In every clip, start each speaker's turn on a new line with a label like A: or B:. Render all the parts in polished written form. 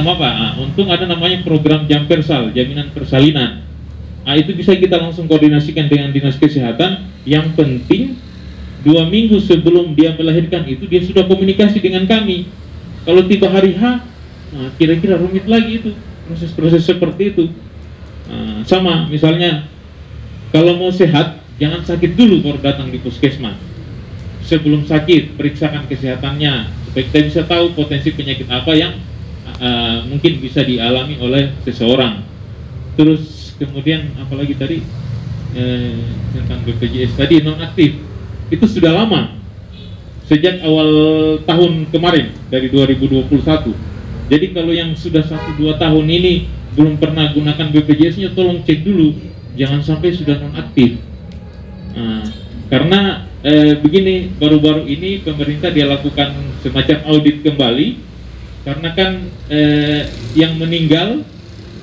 A: sama Pak. Untung ada namanya program Jampersal, jaminan persalinan. Itu bisa kita langsung koordinasikan dengan dinas kesehatan. Yang penting 2 minggu sebelum dia melahirkan itu dia sudah komunikasi dengan kami. Kalau tiba hari H, kira-kira rumit lagi itu proses-proses seperti itu. Sama misalnya kalau mau sehat jangan sakit dulu baru datang di puskesmas. Sebelum sakit periksakan kesehatannya supaya kita bisa tahu potensi penyakit apa yang mungkin bisa dialami oleh seseorang. Terus kemudian apalagi tadi tentang BPJS tadi nonaktif itu sudah lama, sejak awal tahun kemarin dari 2021. Jadi kalau yang sudah 1-2 tahun ini belum pernah gunakan BPJS-nya, tolong cek dulu, jangan sampai sudah nonaktif. Karena begini, baru-baru ini pemerintah dia lakukan semacam audit kembali, karena kan yang meninggal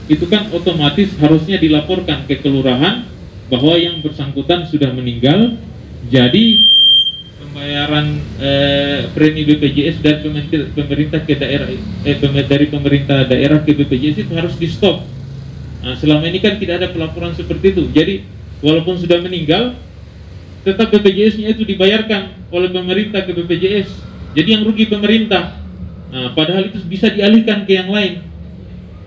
A: itu kan otomatis harusnya dilaporkan ke kelurahan bahwa yang bersangkutan sudah meninggal. Jadi pembayaran premi BPJS dan pemerintah ke daerah dari pemerintah daerah ke BPJS itu harus di stop. Selama ini kan tidak ada pelaporan seperti itu. Jadi walaupun sudah meninggal, tetap BPJS-nya itu dibayarkan oleh pemerintah ke BPJS. Jadi yang rugi pemerintah. Padahal itu bisa dialihkan ke yang lain.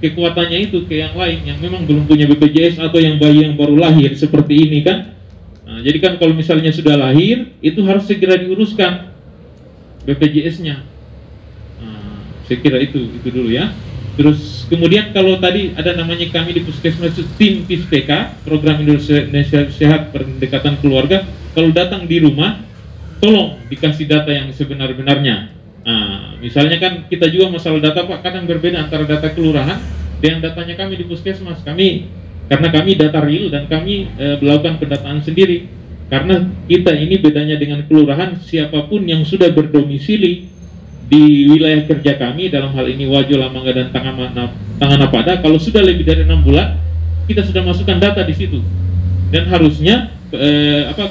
A: Kekuatannya itu ke yang lain yang memang belum punya BPJS atau yang bayi yang baru lahir seperti ini kan. Jadi kan kalau misalnya sudah lahir itu harus segera diuruskan BPJS-nya. Saya kira itu dulu ya. Terus kemudian kalau tadi ada namanya kami di puskesmas tim PISPK, program Indonesia Sehat Pendekatan Keluarga. Kalau datang di rumah, tolong dikasih data yang sebenar-benarnya. Misalnya kan kita juga masalah data Pak, kadang berbeda antara data kelurahan dengan datanya kami di puskesmas. Karena kami data real dan kami melakukan pendataan sendiri. Karena kita ini bedanya dengan kelurahan, siapapun yang sudah berdomisili di wilayah kerja kami, dalam hal ini Wajo, Lamangga, dan Tanganapata, kalau sudah lebih dari 6 bulan, kita sudah masukkan data di situ. Dan harusnya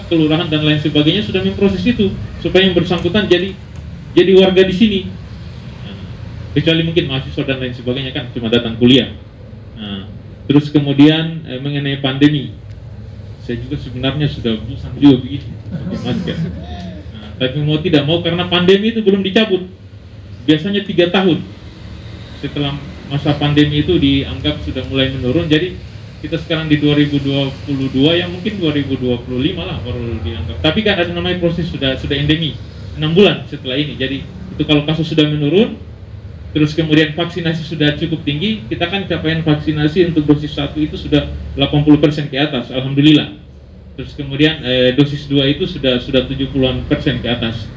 A: kelurahan dan lain sebagainya sudah memproses itu supaya yang bersangkutan jadi warga di sini. Kecuali mungkin mahasiswa dan lain sebagainya kan cuma datang kuliah. Terus kemudian mengenai pandemi, saya juga sebenarnya sudah bosan juga begitu pakai masker. Tapi mau tidak mau karena pandemi itu belum dicabut. Biasanya 3 tahun setelah masa pandemi itu dianggap sudah mulai menurun. Jadi kita sekarang di 2022 ya mungkin 2025 lah baru dianggap. Tapi kan ada namanya proses sudah endemi 6 bulan setelah ini. Jadi itu kalau kasus sudah menurun, terus kemudian vaksinasi sudah cukup tinggi, kita kan capaian vaksinasi untuk dosis 1 itu sudah 80% ke atas, alhamdulillah. Terus kemudian dosis 2 itu sudah 70-an% ke atas.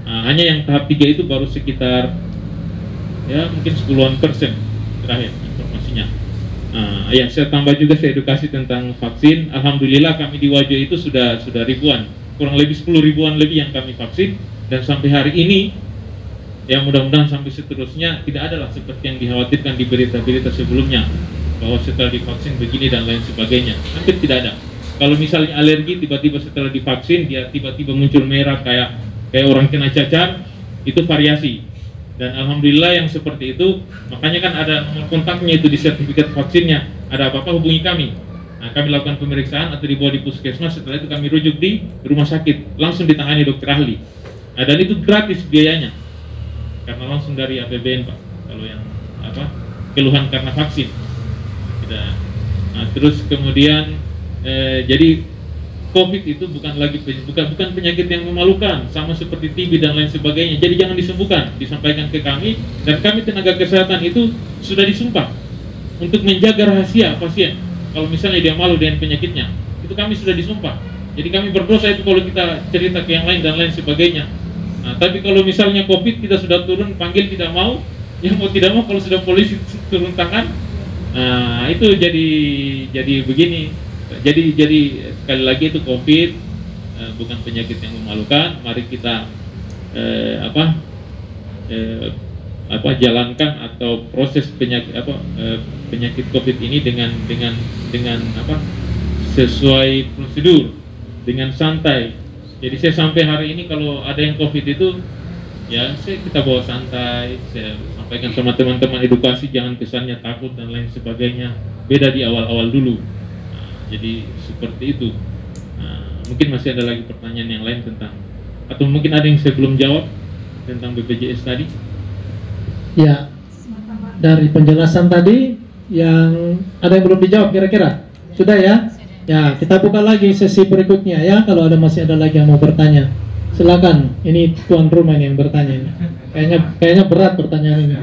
A: Hanya yang tahap 3 itu baru sekitar ya mungkin 10-an% terakhir informasinya. Yang saya tambah juga saya edukasi tentang vaksin. Alhamdulillah kami di Wajo itu sudah ribuan, kurang lebih 10 ribuan lebih yang kami vaksin. Dan sampai hari ini ya mudah-mudahan sampai seterusnya tidak ada lah seperti yang dikhawatirkan di berita-berita sebelumnya bahwa setelah divaksin begini dan lain sebagainya. Hampir tidak ada. Kalau misalnya alergi tiba-tiba setelah divaksin dia tiba-tiba muncul merah kayak orang kena cacar, itu variasi. Dan alhamdulillah yang seperti itu, makanya kan ada nomor kontaknya itu di sertifikat vaksinnya. Ada apa-apa hubungi kami. Kami lakukan pemeriksaan atau dibawa di puskesmas, setelah itu kami rujuk di rumah sakit, langsung ditangani dokter ahli. Dan itu gratis biayanya. Karena langsung dari APBN Pak. Kalau yang keluhan karena vaksin. Terus kemudian jadi COVID itu bukan penyakit yang memalukan, sama seperti TB dan lain sebagainya. Jadi jangan disembuhkan, disampaikan ke kami, dan kami tenaga kesehatan itu sudah disumpah untuk menjaga rahasia pasien. Kalau misalnya dia malu dengan penyakitnya, itu kami sudah disumpah. Jadi kami berdosa itu kalau kita cerita ke yang lain dan lain sebagainya. Tapi kalau misalnya COVID kita sudah turun, panggil tidak mau, yang mau tidak mau kalau sudah polisi turun tangan, itu jadi begini. Jadi sekali lagi itu COVID bukan penyakit yang memalukan. Mari kita jalankan atau proses penyakit COVID ini dengan sesuai prosedur, dengan santai. Jadi saya sampai hari ini kalau ada yang COVID itu ya kita bawa santai, saya sampaikan sama teman-teman edukasi, jangan kesannya takut dan lain sebagainya. Beda di awal-awal dulu. Jadi seperti itu. Mungkin masih ada lagi pertanyaan yang lain tentang, atau mungkin ada yang saya belum jawab tentang BPJS tadi.
B: Ya, dari penjelasan tadi yang ada yang belum dijawab kira-kira sudah ya? Ya, kita buka lagi sesi berikutnya ya. Kalau masih ada lagi yang mau bertanya, silakan. Ini tuan rumah yang bertanya ini. Kayaknya berat pertanyaan ini.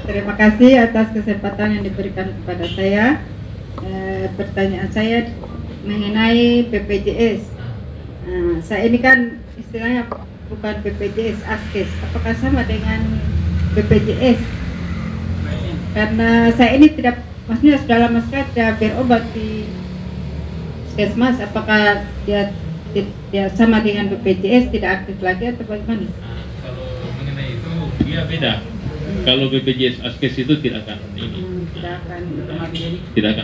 C: Terima kasih atas kesempatan yang diberikan kepada saya. Pertanyaan saya mengenai BPJS. Saya ini kan istilahnya bukan BPJS Askes. Apakah sama dengan BPJS? Karena saya ini tidak, maksudnya sudah lama sekali tidak berobat di Puskesmas. Apakah dia sama dengan BPJS, tidak aktif lagi atau bagaimana?
A: Kalau mengenai itu dia beda. Kalau BPJS Askes itu tidak akan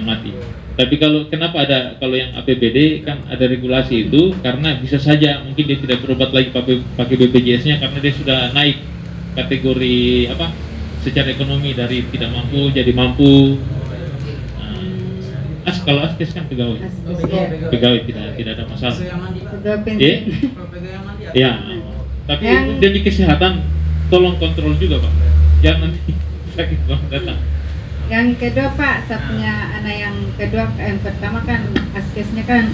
A: mati. Tapi kenapa kalau yang APBD kan ada regulasi itu, karena bisa saja mungkin dia tidak berobat lagi pakai BPJS-nya karena dia sudah naik kategori secara ekonomi dari tidak mampu jadi mampu. Kalau Askes kan pegawai tidak ada masalah. Ya. Tapi demi kesehatan tolong kontrol juga Pak, jangan nanti sakit datang.
C: Yang kedua Pak, saya punya anak yang kedua, yang pertama kan Askesnya kan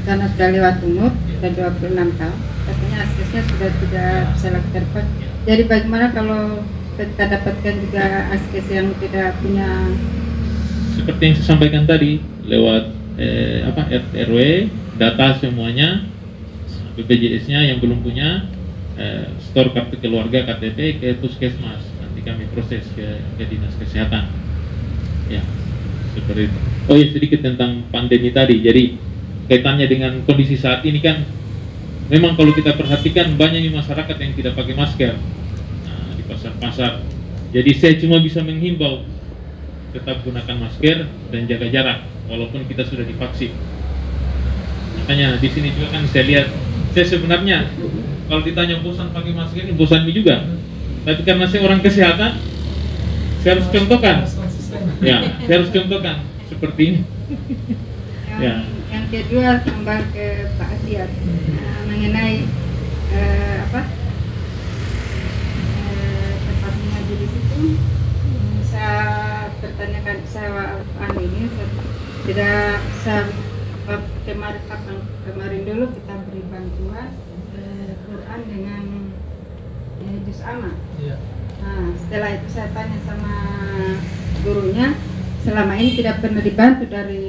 C: karena sudah lewat umur, sudah 26 tahun, katanya Askesnya sudah tidak bisa lagi terdapat. Jadi bagaimana kalau kita dapatkan juga Askes yang tidak punya?
A: Seperti yang saya sampaikan tadi, lewat RW, data semuanya, BPJS-nya yang belum punya, store kartu keluarga KTP ke Puskesmas. Kami proses ke dinas kesehatan ya, seperti itu. Oh ya, sedikit tentang pandemi tadi. Jadi kaitannya dengan kondisi saat ini kan memang kalau kita perhatikan banyak nih masyarakat yang tidak pakai masker di pasar-pasar. Jadi saya cuma bisa menghimbau tetap gunakan masker dan jaga jarak walaupun kita sudah divaksin. Makanya di sini juga kan saya lihat, saya sebenarnya kalau ditanya bosan pakai masker ini bosan juga. Tapi karena saya orang kesehatan, saya harus contohkan. Ya, saya harus contohkan seperti ini.
C: Yang kedua tambah ke Pak Asiat mengenai tempat mengaji di situ. Saya pertanyakan ini tidak kemarin dulu kita beri bantuan Quran dengan juz amma. Nah, setelah itu saya tanya sama gurunya, selama ini tidak pernah dibantu dari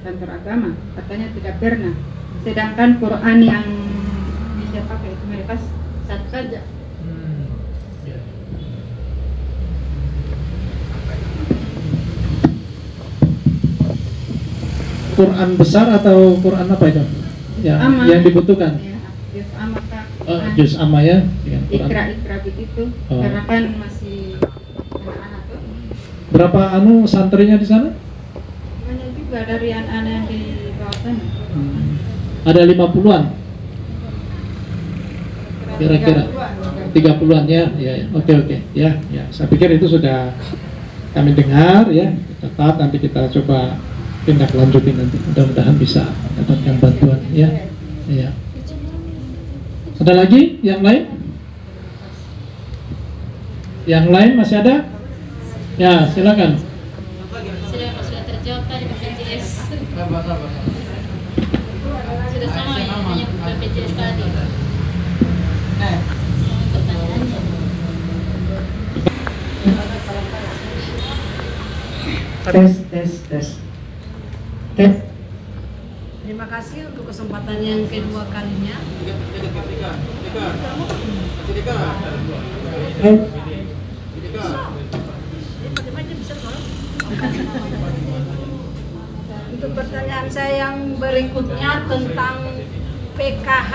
C: kantor agama, katanya tidak pernah. Sedangkan Quran yang dia pakai itu mereka satu saja.
B: Quran besar atau Quran apa itu? Ya, yang dibutuhkan.
C: Juz amma Kak.
B: Juz amma ya.
C: Ikra begitu. Karena kan masih anak-anak tuh.
B: Berapa santrinya di sana?
C: Banyak juga dari anak-anak yang di bawah sana.
B: Ada 50-an. Kira-kira 30-an ya. Oke. Ya. Saya pikir itu sudah kami dengar ya. Tetap nanti kita coba tindak lanjutin nanti. Mudah-mudahan bisa mendapatkan bantuan ya. Ada lagi yang lain? Yang lain masih ada? Ya, silakan.
D: Sudah terjawab tadi BPJS. Sudah sama ya hanya BPJS tadi.
C: Tes.
E: Terima kasih untuk kesempatan yang kedua kalinya. Untuk pertanyaan saya yang berikutnya tentang PKH.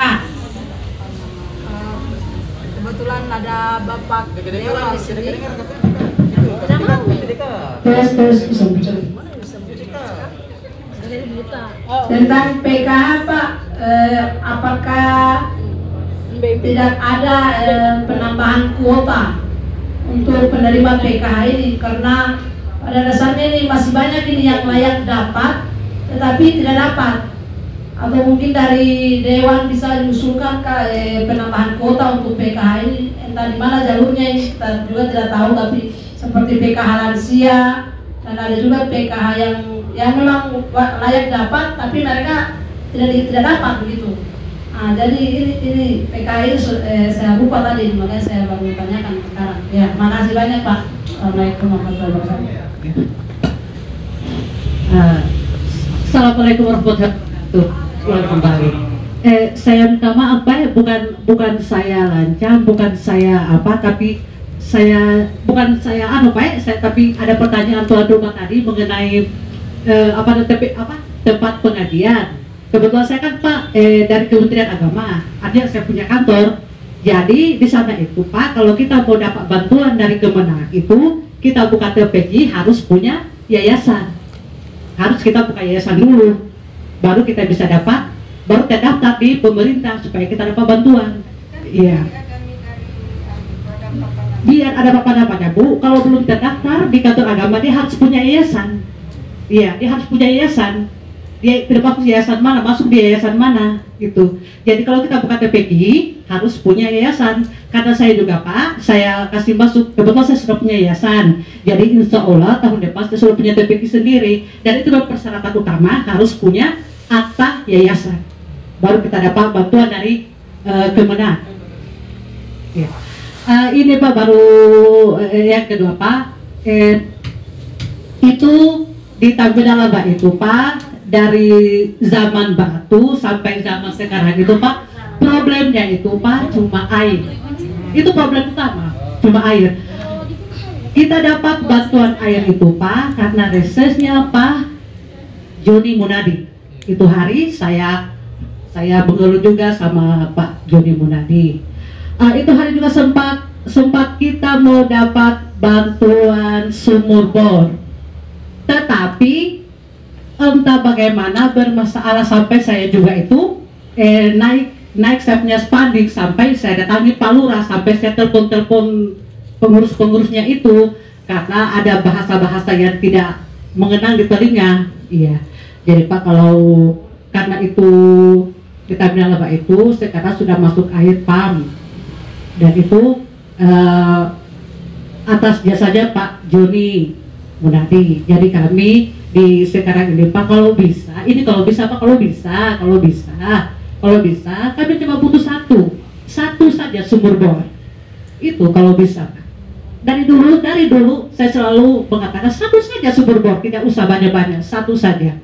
E: Kebetulan ada Bapak Dewa di sini.
F: Tes bisa bicara.
E: Tentang PKH Pak, apakah tidak ada penambahan kuota untuk penerima PKH ini, karena pada dasarnya ini masih banyak ini yang layak dapat tetapi tidak dapat, atau mungkin dari Dewan bisa diusulkan penambahan kuota untuk PKH ini, entah di mana jalurnya ini kita juga tidak tahu, tapi seperti PKH lansia dan ada juga PKH yang memang layak dapat tapi mereka tidak dapat begitu. Nah, jadi ini PKH ini saya lupa tadi, makanya saya baru tanyakan sekarang. Ya, makasih banyak Pak. Assalamualaikum warahmatullahi wabarakatuh.
G: Assalamualaikum warahmatullahi wabarakatuh. Kembali. Saya minta maaf Pak, bukan saya lancang, bukan saya apa, tapi bukan saya Pak, tapi ada pertanyaan tuan rumah tadi mengenai tempat pengajian. Kebetulan saya kan Pak dari Kementerian Agama, artinya saya punya kantor. Jadi di sana itu Pak, kalau kita mau dapat bantuan dari Kemenag itu, kita buka TPJ harus punya yayasan. Harus kita buka yayasan dulu, baru kita bisa dapat, baru terdaftar di pemerintah supaya kita dapat bantuan. Iya. Biar ada apa-apanya Bu, kalau belum terdaftar di kantor agama dia harus punya yayasan. Iya, dia harus punya yayasan. Dia tidak masuk yayasan mana, masuk di yayasan mana gitu. Jadi kalau kita buka TPG harus punya yayasan. Karena saya juga Pak, saya kasih masuk, kebetulan saya sudah punya yayasan. Jadi insya Allah tahun depan saya sudah punya TPG sendiri. Dan itu persyaratan utama, harus punya akta yayasan. Baru kita dapat bantuan dari Kemenag. Ya. Ini Pak baru yang kedua Pak, itu di Tambelala Pak itu Pak, dari zaman batu sampai zaman sekarang itu Pak, problemnya itu Pak cuma air. Itu problem utama, cuma air. Kita dapat bantuan air itu Pak karena resesnya Pak Joni Munadi. Itu hari saya mengeluh juga sama Pak Joni Munadi. Itu hari juga sempat kita mau dapat bantuan sumur bor, tetapi entah bagaimana bermasalah sampai saya juga itu naik saya punya spanduk, sampai saya datangi Pak Lurah, sampai saya telepon pengurus-pengurusnya itu karena ada bahasa-bahasa yang tidak mengenang di telinga. Iya. Jadi Pak, kalau karena itu kita bilang Pak itu sekarang sudah masuk air PAM, dan itu atas jasanya Pak Joni Munadi. Jadi kami di sekarang ini Pak, kalau bisa Pak, kalau bisa kami cuma butuh satu saja sumur bor itu kalau bisa Pak. Dari dulu saya selalu mengatakan satu saja sumur bor, tidak usah banyak-banyak, satu saja,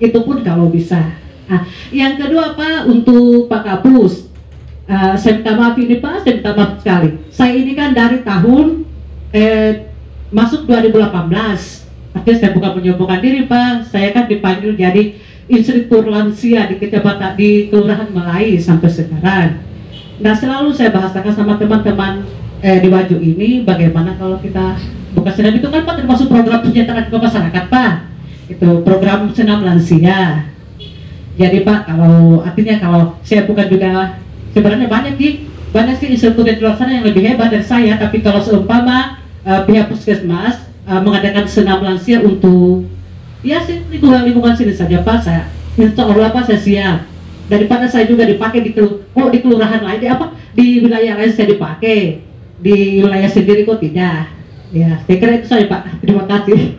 G: itu pun kalau bisa. Nah, yang kedua Pak, untuk Pak Kapus, saya minta maaf ini Pak, saya minta maaf sekali. Saya ini kan dari tahun masuk 2018, artinya saya bukan menyombongkan diri Pak, saya kan dipanggil jadi instruktur lansia di kecamatan di Kelurahan Melai sampai sekarang. Nah, selalu saya bahasakan sama teman-teman di Waju ini, bagaimana kalau kita buka senam itu kan Pak termasuk program kesejahteraan ke masyarakat Pak, itu program senam lansia. Jadi Pak, kalau artinya kalau saya bukan juga, sebenarnya banyak sih instruktur di luar sana yang lebih hebat dari saya, tapi kalau seumpama pihak puskesmas mengadakan senam lansia untuk ya lingkungan sini saja Pak, saya insya Allah Pak saya siap. Daripada saya juga dipakai di kelurahan lain, di wilayah lain saya dipakai, di wilayah sendiri kok tidak. Ya, saya kira itu saja Pak. Terima kasih.